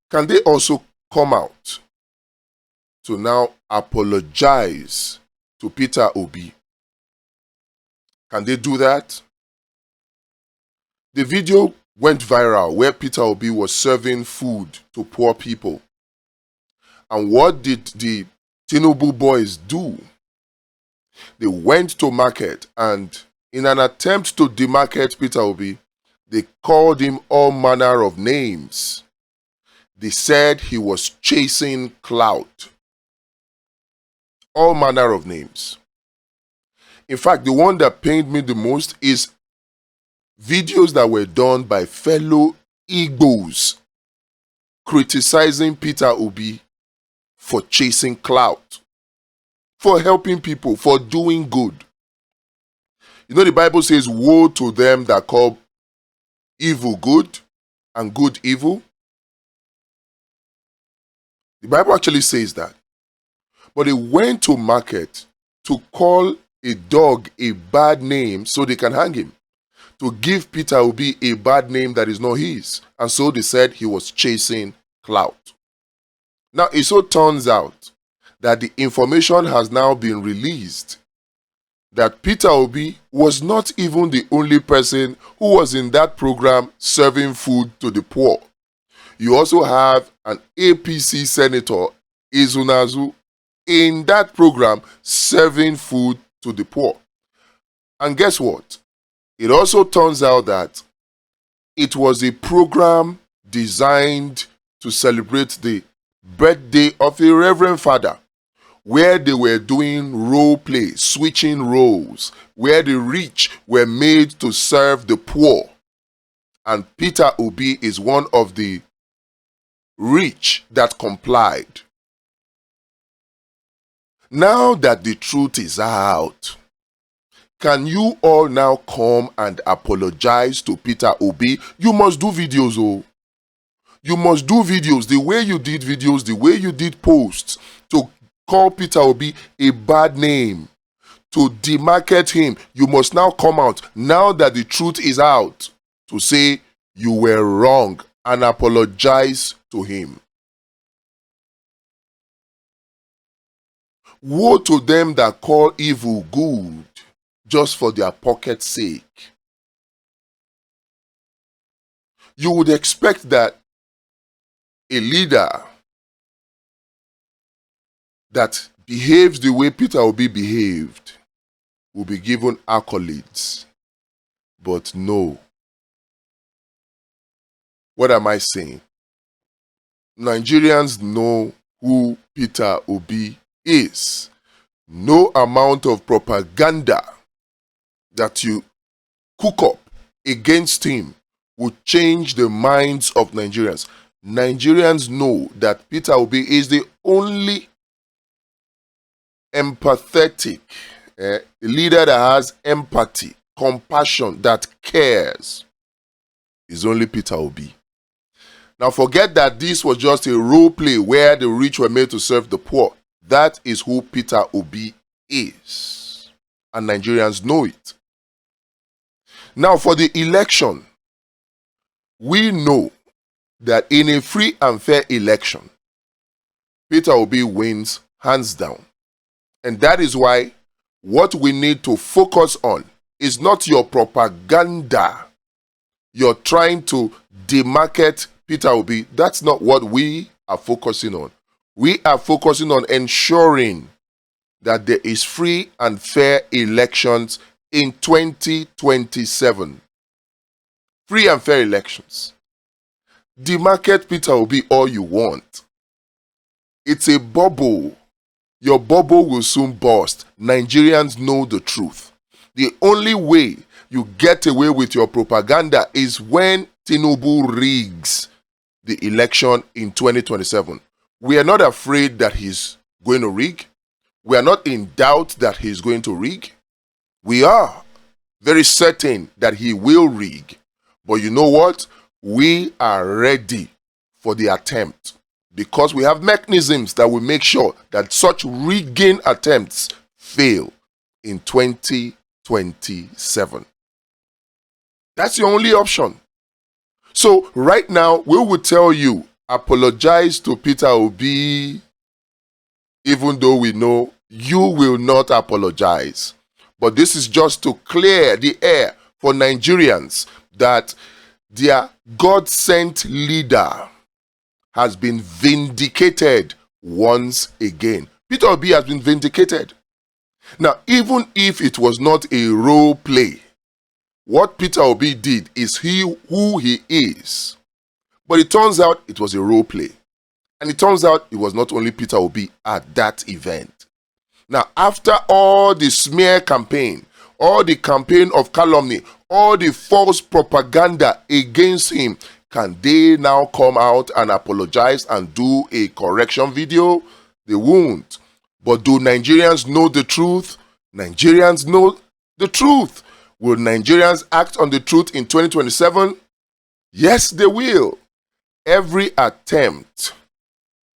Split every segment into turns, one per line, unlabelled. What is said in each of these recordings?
can they also come out to now apologize to Peter Obi? Can they do that? The video went viral where Peter Obi was serving food to poor people. And what did the Tinubu boys do? They went to market, and in an attempt to demarket Peter Obi, they called him all manner of names. They said he was chasing clout. All manner of names. In fact, the one that pained me the most is videos that were done by fellow Igbos criticizing Peter Obi for chasing clout, for helping people, for doing good. You know, the Bible says, woe to them that call evil good and good evil. The Bible actually says that. But they went to market to call a dog a bad name so they can hang him, to give Peter Obi a bad name that is not his. And so they said he was chasing clout. Now, it so turns out that the information has now been released that Peter Obi was not even the only person who was in that program serving food to the poor. You also have an APC senator, Izunazu, in that program serving food to the poor. And guess what? It also turns out that it was a program designed to celebrate the birthday of a reverend father, where they were doing role play, switching roles, where the rich were made to serve the poor. And Peter Obi is one of the rich that complied. Now that the truth is out, can you all now come and apologize to Peter Obi? You must do videos, oh. You must do videos the way you did videos, the way you did posts, to call Peter Obi a bad name, to demarket him. You must now come out, now that the truth is out, to say you were wrong and apologize to him. Woe to them that call evil good just for their pocket's sake. You would expect that a leader that behaves the way Peter Obi behaved will be given accolades. But no. What am I saying? Nigerians know who Peter Obi is. No amount of propaganda that you cook up against him will change the minds of Nigerians. Nigerians know that Peter Obi is the only empathetic leader that has empathy, compassion, that cares. Is only Peter Obi. Now forget that this was just a role play where the rich were made to serve the poor. That is who Peter Obi is. And Nigerians know it. Now for the election, we know that in a free and fair election, Peter Obi wins hands down. And that is why what we need to focus on is not your propaganda. You're trying to demarket Peter Obi. That's not what we are focusing on. We are focusing on ensuring that there is free and fair elections in 2027. Free and fair elections. Demarket Peter Obi all you want. It's a bubble. Your bubble will soon burst. Nigerians know the truth. The only way you get away with your propaganda is when Tinubu rigs the election in 2027. We are not afraid that he's going to rig. We are not in doubt that he's going to rig. We are very certain that he will rig. But you know what? We are ready for the attempt because we have mechanisms that will make sure that such rigging attempts fail in 2027. That's the only option. So right now, we will tell you apologize to Peter Obi, even though we know you will not apologize. But this is just to clear the air for Nigerians that their God-sent leader has been vindicated once again. Peter Obi has been vindicated. Now, even if it was not a role play, what Peter Obi did is who he is. But it turns out it was a role play. And it turns out it was not only Peter Obi at that event. Now, after all the smear campaign, all the campaign of calumny, all the false propaganda against him, can they now come out and apologize and do a correction video? They won't. But do Nigerians know the truth? Nigerians know the truth. Will Nigerians act on the truth in 2027? Yes, they will. Every attempt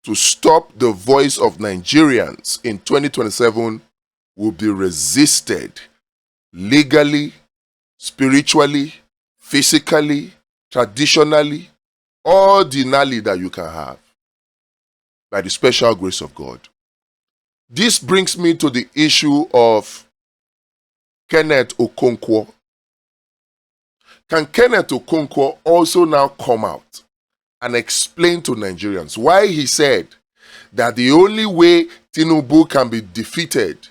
to stop the voice of Nigerians in 2027 will be resisted legally, spiritually, physically, traditionally, ordinarily that you can have by the special grace of God. This brings me to the issue of Kenneth Okonkwo. Can Kenneth Okonkwo also now come out and explain to Nigerians why he said that the only way Tinubu can be defeated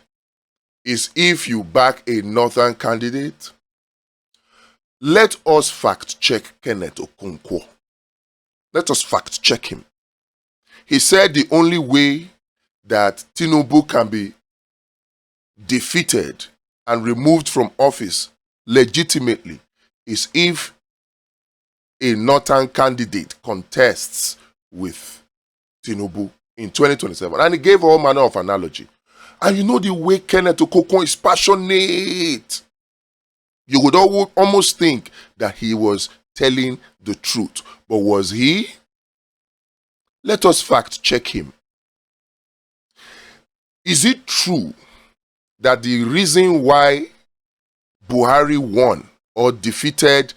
is if you back a northern candidate? Let us fact check Kenneth Okonkwo. Let us fact check him. He said the only way that Tinubu can be defeated and removed from office legitimately is if a northern candidate contests with Tinubu in 2027. And he gave all manner of analogy. And you know the way Kenneth Okonkwo is passionate. You would almost think that he was telling the truth. But was he? Let us fact check him. Is it true that the reason why Buhari won or defeated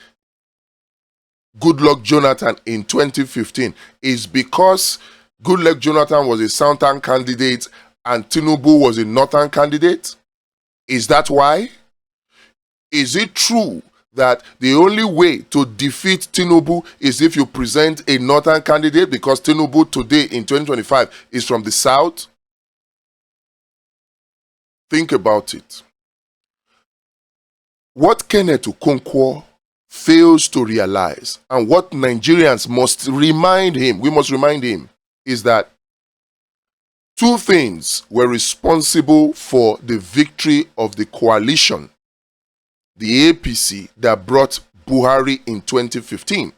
Goodluck Jonathan in 2015 is because Goodluck Jonathan was a southern candidate and Tinubu was a northern candidate? Is that why? Is it true that the only way to defeat Tinubu is if you present a northern candidate because Tinubu today in 2025 is from the south? Think about it. What Kenneth Okonkwo fails to realize, and what Nigerians must remind him, we must remind him, is that two things were responsible for the victory of the coalition, the APC, that brought Buhari in 2015.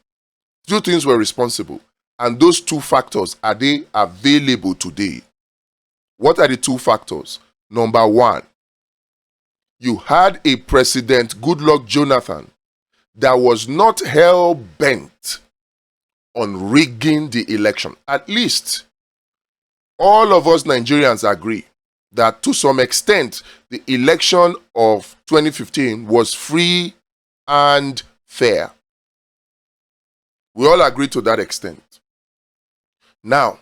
Two things were responsible, and those two factors, are they available today? What are the two factors? Number one, you had a President Goodluck Jonathan that was not hell-bent on rigging the election. At least, all of us Nigerians agree that to some extent, the election of 2015 was free and fair. We all agree to that extent. Now,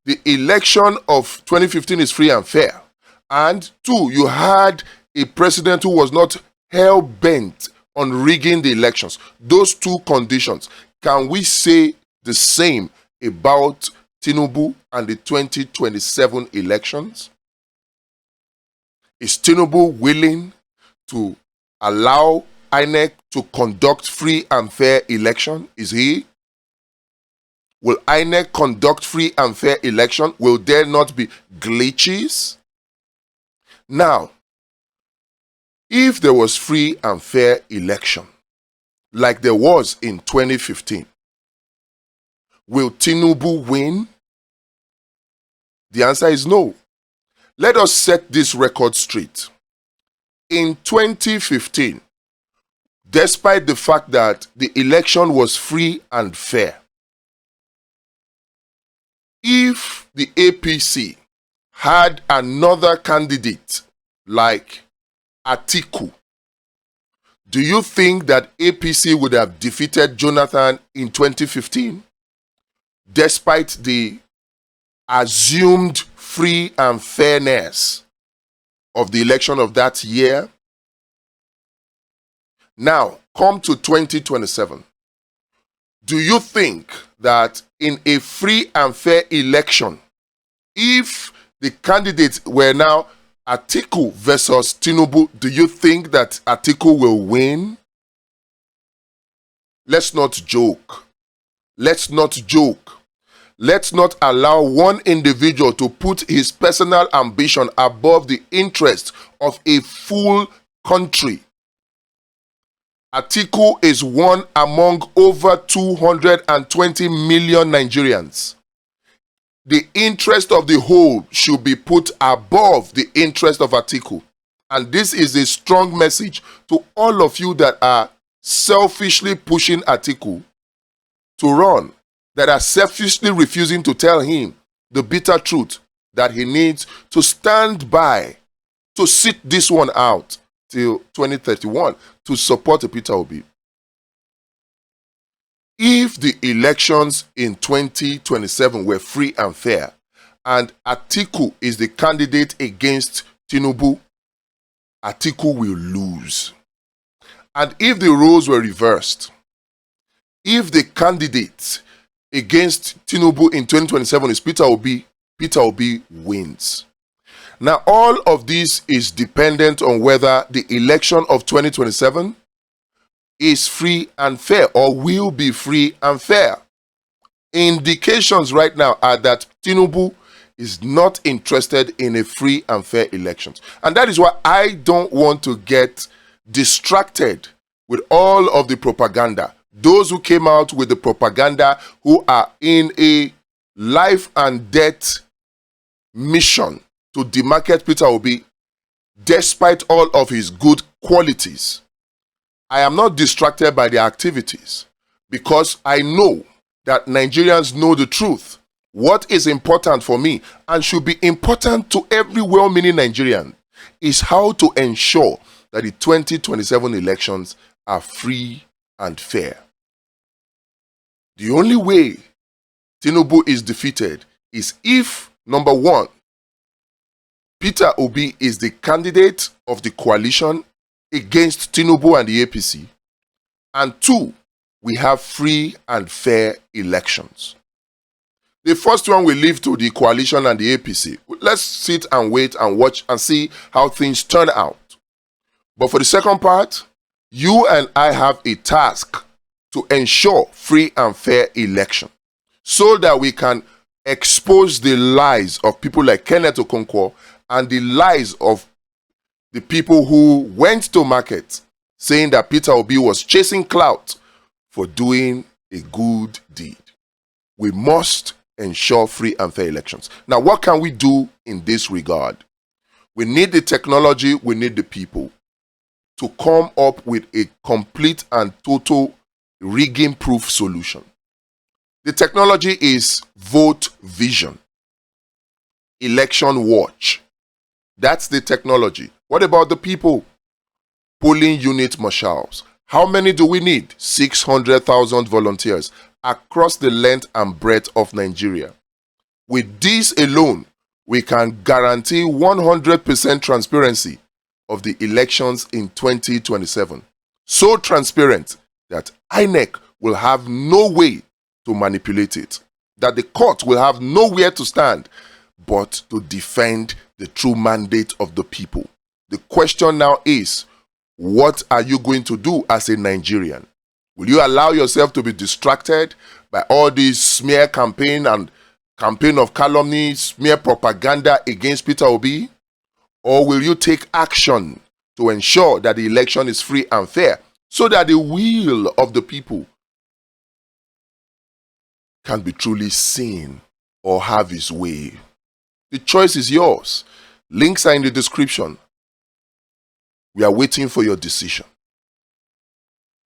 the election of 2015 is free and fair. And two, you had a president who was not hell-bent on rigging the elections. Those two conditions, can we say the same about Tinubu and the 2027 elections? Is Tinubu willing to allow INEC to conduct free and fair election? Is he? Will INEC conduct free and fair election? Will there not be glitches? Now, if there was free and fair election, like there was in 2015, will Tinubu win? The answer is no. Let us set this record straight. In 2015, despite the fact that the election was free and fair, if the APC had another candidate like Atiku, do you think that APC would have defeated Jonathan in 2015? despite the assumed free and fairness of the election of that year. Now, come to 2027. Do you think that in a free and fair election, if the candidates were now Atiku versus Tinubu, do you think that Atiku will win? Let's not joke. Let's not joke. Let's not allow one individual to put his personal ambition above the interest of a full country. Atiku is one among over 220 million Nigerians. The interest of the whole should be put above the interest of Atiku. And this is a strong message to all of you that are selfishly pushing Atiku to run, that are selfishly refusing to tell him the bitter truth that he needs to stand by, to sit this one out till 2031 to support Peter Obi. If the elections in 2027 were free and fair, and Atiku is the candidate against Tinubu, Atiku will lose. And if the roles were reversed, if the candidate against Tinubu in 2027 is Peter Obi wins. Now, all of this is dependent on whether the election of 2027 is free and fair or will be free and fair. Indications right now are that Tinubu is not interested in a free and fair elections. And that is why I don't want to get distracted with all of the propaganda. Those who came out with the propaganda, who are in a life and death mission to demarcate Peter Obi, despite all of his good qualities. I am not distracted by their activities because I know that Nigerians know the truth. What is important for me and should be important to every well-meaning Nigerian is how to ensure that the 2027 elections are free and fair. The only way Tinubu is defeated is if, number one, Peter Obi is the candidate of the coalition against Tinubu and the APC, and two, we have free and fair elections. The first one will leave to the coalition and the APC. Let's sit and wait and watch and see how things turn out. But for the second part, you and I have a task to ensure free and fair election so that we can expose the lies of people like Kenneth Okonkwo and the lies of the people who went to market saying that Peter Obi was chasing clout for doing a good deed. We must ensure free and fair elections. Now, what can we do in this regard? We need the technology, we need the people to come up with a complete and total rigging-proof solution. The technology is Vote Vision, Election Watch. That's the technology. What about the people? Polling unit marshals. How many do we need? 600,000 volunteers across the length and breadth of Nigeria. With this alone, we can guarantee 100% transparency of the elections in 2027. So transparent that INEC will have no way to manipulate it, that the court will have nowhere to stand but to defend the true mandate of the people. The question now is, what are you going to do as a Nigerian? Will you allow yourself to be distracted by all these smear campaign and campaign of calumny, smear propaganda against Peter Obi? Or will you take action to ensure that the election is free and fair so that the will of the people can be truly seen or have its way? The choice is yours. Links are in the description. We are waiting for your decision.